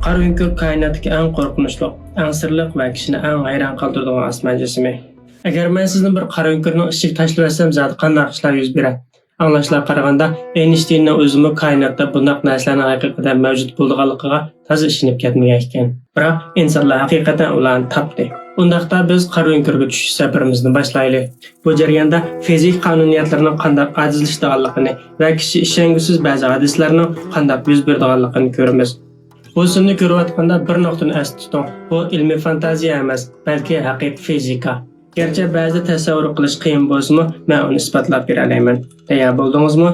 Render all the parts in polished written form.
Qara o'nkur koinotdagi eng qo'rqinchli, eng sirli va kishini eng hayron qoldiradigan osmon jismi. Agar men sizni bir qara o'nkurning ichiga tashlab yuborsam, zot qanday ishlar yuz beradi? Anglashlar qaraganda Einsteinning o'zimi koinotda bunday narsalarning haqiqatan mavjud bo'lganligiga toza ishonib ketmagan ekan. Biroq insonlar haqiqatan ularni topdi. Undaqda biz qara o'nkurga tushish safarimizni boshlaylik. Bu jarayonda fizik qonuniyatlarning qanday ajizlashganligini va kishi ishongusiz ba'zi hadislarning qanday yuz berganligini ko'ramiz. Bu sizni ko'rayotganda bir nuqtani esda tuting. Bu ilmiy fantaziya emas, balki haqiqiy fizika. Gerçi ba'zi tasavvur qilish qiyin bo'lsa-mu, men uni isbotlab bera olaman. Tayyor bo'ldingizmi?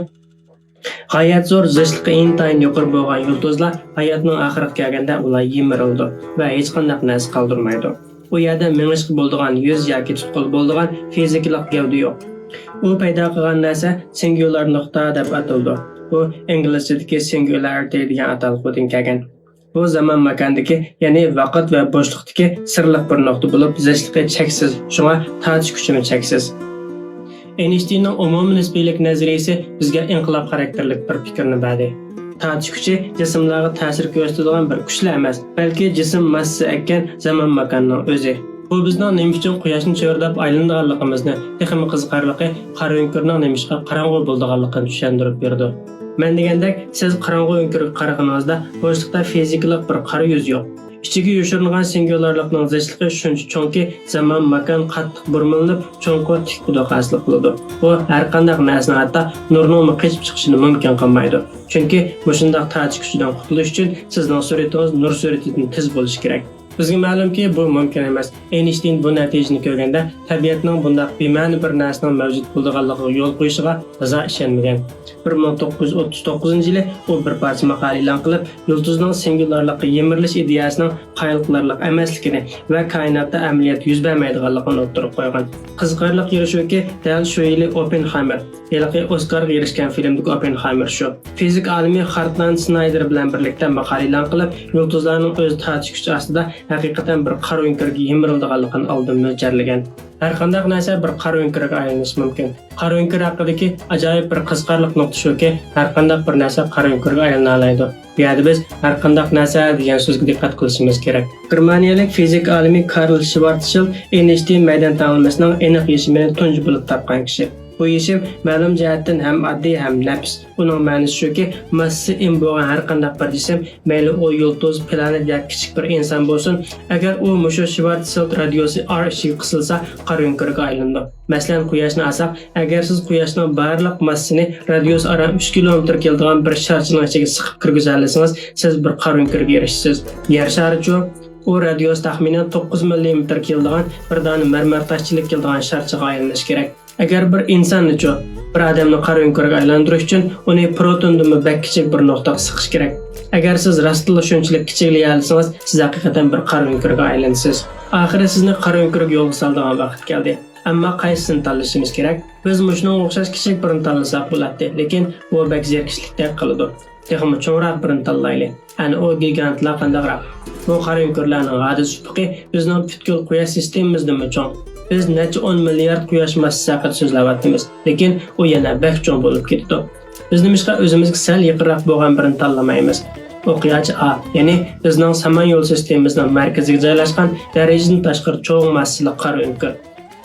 G'oyat zo'r zichligi intayin yuqori bo'lgan yulduzlar hayotning oxiriga kelganda ular yemirildi va hech qanday narsa qoldirmaydi. U yerda mengishga bo'ladigan yuz yoki tutqul bo'ladigan fizikalik gavda yo'q. U paydo qilgan narsa singular nuqta deb ataldi. Bu inglizchadagi singularity degan atalg'idan kelgan. Bu zaman makondagi, ya'ni vaqt va bo'shliqdagi sirliq bir nuqta bo'lib, zichligi cheksiz, shunga tortish kuchi cheksiz. Einsteinning umumiy nisbiylik nazariyasi bizga inqilob xarakterlik bir fikrni berdi. Tortish kuchi jismlarga ta'sir ko'rsatadigan bir kuchlar emas, balki jism massasi ekan zaman makonning o'zi. Bu bizning nima uchun quyoshni cho'rdab aylanganligimizni, texnik qiziqarligi qara o'nkurning nimishqa qorong'u bo'lganligini tushuntirib berdi. Men degandek, siz qorong'u o'nkurga qaraganingizda bo'shliqda fizikalik bir qara yuz yo'q. Ichiga yoshirilgan singularlikning zichligi shuncha cho'nki zaman makon qattiq burmilinib, cho'nqur tik budaqaslik qiladi. Bu har qanday narsani hatto nurning qochib chiqishini mumkin qilmaydi. Chunki mushundaq tortish kuchidan qutulish uchun sizning suratingiz nur suratidan tez bo'lishi kerak. Bizga ma'lumki, bu mumkin emas. Einstein bu natijani ko'rganda tabiatning bunday bema'ni bir narsaning mavjud bo'lganligiga yo'l qo'yishiga toza ishonmagan. 1939-yili u bir parcha maqola e'lon qilib, yulduzning singularlikqa yemirilish ideyasining qoyilqilarlik emasligini va koinotda amaliyot yuz bermaydiganligini o'ttirib qo'ygan. Qiziqarli yeri shuki, dal shu yili Oppenheimer, yilgi Oscarga erishgan filmdagi Oppenheimer shu. Fizik olimi Hartland Snyder bilan birlikda maqola e'lon qilib, yulduzlarning o'z tortish kuchi ostida haqiqatan bir qara o'nkurga yemirilganligini oldin mo'ljallagan. Har qanday narsa bir qara o'nkurga aylanishi mumkin. Qara o'nkur haqidagi ajoyib bir qiziqarli nuqta shuki, har qanday bir narsa qara o'nkurga aylana oladi. Bu yerda biz har qanday narsa degan so'zga diqqat qilishimiz kerak. Germaniyalik fizik olimi Karl Schwarzschild Einstein maydon tanlamasining aniq yechimini tunji bo'lib topgan kishi. Bu yechim ma'lum jihatdan ham oddiy ham nafs. Uning ma'nosi shuki, massasi m bo'lgan har qanday bir jism, mayli u yulduz, planet yoki kichik bir inson bo'lsin, agar u mushu Schwarzschild radiosi R ichiga qisilsa, qara o'nkurga aylanadi. Masalan, quyoshni olsak, agar siz quyoshning barliq massasini radiosi aram 3 kilometr keladigan bir sharchining ichiga siqib kirgizalasangiz, siz bir qara o'nkurga erishasiz. Yer sharichi u radiosi taxminan 9 mm keladigan bir dona marmar toshchilik keladigan sharchiga aylanishi kerak. Agar bir insonni-chi, bir odamni qara o'nkurga aylantirish uchun uni protondan bak kichik bir nuqtaga siqish kerak. Agar siz rostla shunchalik kichiklay olsangiz, siz haqiqatan bir qara o'nkurga aylanasiz. Oxiri sizni qara o'nkurga yo'lga soladigan vaqt keldi. Ammo qaysini tanlashimiz kerak? Biz mushunga o'xshash kichik birini tanlasak bo'ladi, lekin bu bak zerikishlikdek qiladi. Texmi cho'ngroq birini tanlaylik. Ana u gigantlar qandaqroq. Bu qara o'nkurlarning g'adis supuqi bizning butkul quyosh sistemamizdan cho'ng. Biz necha 10 milliard quyosh massasi haqida so'zlayapmiz, lekin u yana bak cho'ng bo'lib ketdi. Biz nimishqa o'zimizga sal yaqinroq bo'lgan birini tanlamaymiz? O'qiyachi A, ya'ni bizning Samanyol sistemamizning markaziga joylashgan darajadan tashqari cho'ng massali qara o'nkur.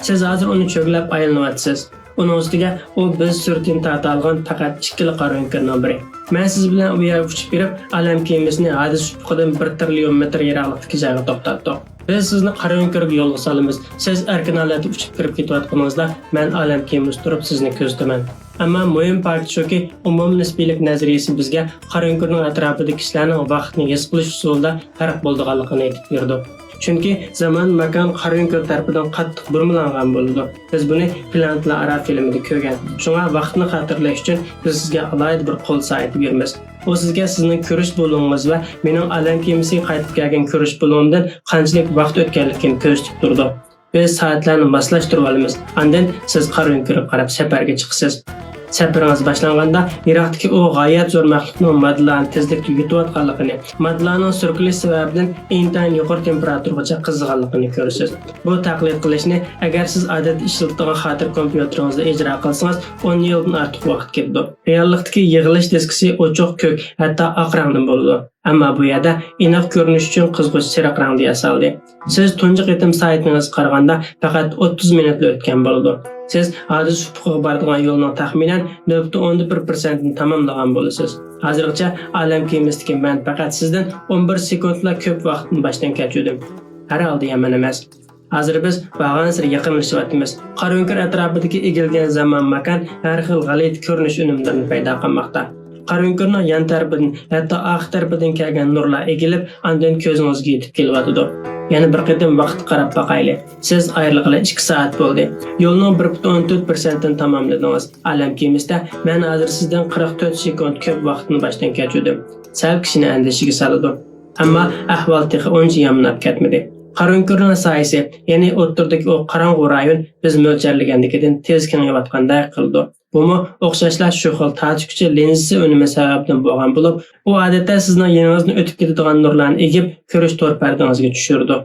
Siz hozir uni cho'glab aylanyapsiz. Uning ustiga u biz suratini tortalgan faqat ikkili qara o'nkurning biri. Men siz bilan u yerga uchib berib, alam kemisini hadis supuqidan 1 trillion metr yiroqlikdagi joyga to'xtatdik. Biz sizni qara o'nkurga yo'lga solamiz. Siz erkin holatda uchib kirib ketayotganingizda, men alam kemisida turib sizni ko'zataman. Ammo muhim part shuki, umumiy nisbiylik nazariyasi bizga qara o'nkurning atrofidagi kishilarning vaqtni his qilish usulida farq bo'lganligini aytib berdi. Chunki zaman makon qara o'nkur tarafidan qattiq burmilangan bo'ldi. Biz buni Planetlar aro filmida ko'rgan. Shunga vaqtni xotirlash uchun biz sizga alohida bir qo'l sayt beramiz. U sizga sizning ko'rish bo'lingiz va mening alam kemisiga qaytib kelgan ko'rish bo'limimdan qanchalik vaqt o'tganligini ko'rsatib turdi. Biz soatlarni moslashtirib olamiz. Undan siz qara o'nkurga qarab safarga chiqasiz. Safaringiz boshlanganda Iroqdagi o g'oyat zo'r maxluqning moddalarni tezlikda yutayotganligini, moddalarning surkilish sababidan intayin yuqori temperaturagacha qiziganligini ko'rasiz. Bu taqlid qilishni agar siz odatda ishlatadigan xotir kompyuteringizda ijro qilsangiz 10 yildan ortiq vaqt ketadi. Reallikdagi yig'ilish diskisi ochiq ko'k, hatto oq rangda bo'ladi. Ammo bu yerda aniq ko'rinish uchun qizg'ish sariq rangda yasaldi. Siz tunji qitim saytingizga qaraganda faqat 30 minutda o'tgan bo'ladi. Siz hozir supuqqa boradigan yo'lning taxminan 0.11% ni tamomlagan bo'lasiz. Hozirgacha olam kemasidagi men faqat sizdan 11 sekundla ko'p vaqtni boshdan kechirdim. Har holda yomon emas. Hozir biz bag'ansir yaqinlashyapmiz. Qaro'nkir atrofidagi egilgan zamon makon har xil g'alit ko'rinish unumlarini paydo qilmoqda. Qaro'nkirning yan tarafidan, hatto oq tarafidan kelgan nurlar egilib, andan ko'zingizga yetib kelyotdi. Yana bir qatim vaqt qarab boqaylik. Siz ayriliqli 2 soat bo'ldi. Yo'lning 1.14% ni tamomladingiz. Alam kemisida men hozir sizdan 44 sekund ko'p vaqtni boshdan kechirdim. Sal kishini andishiga soladi. Ammo ahvol texi uncha yomon ketmadi. Qaro'nkirning soyasi, ya'ni o'rtadagi o qorong'u rayon biz mo'ljallagandikidan tez kengayotganday qildi. Bumi o'xshashlar shu xil tatikuchi linzasi unumi sababdan bo'lgan bo'lib, u odatda sizning yeningizni o'tib ketadigan nurlarni egib, ko'rish to'r pardangizga tushirdi.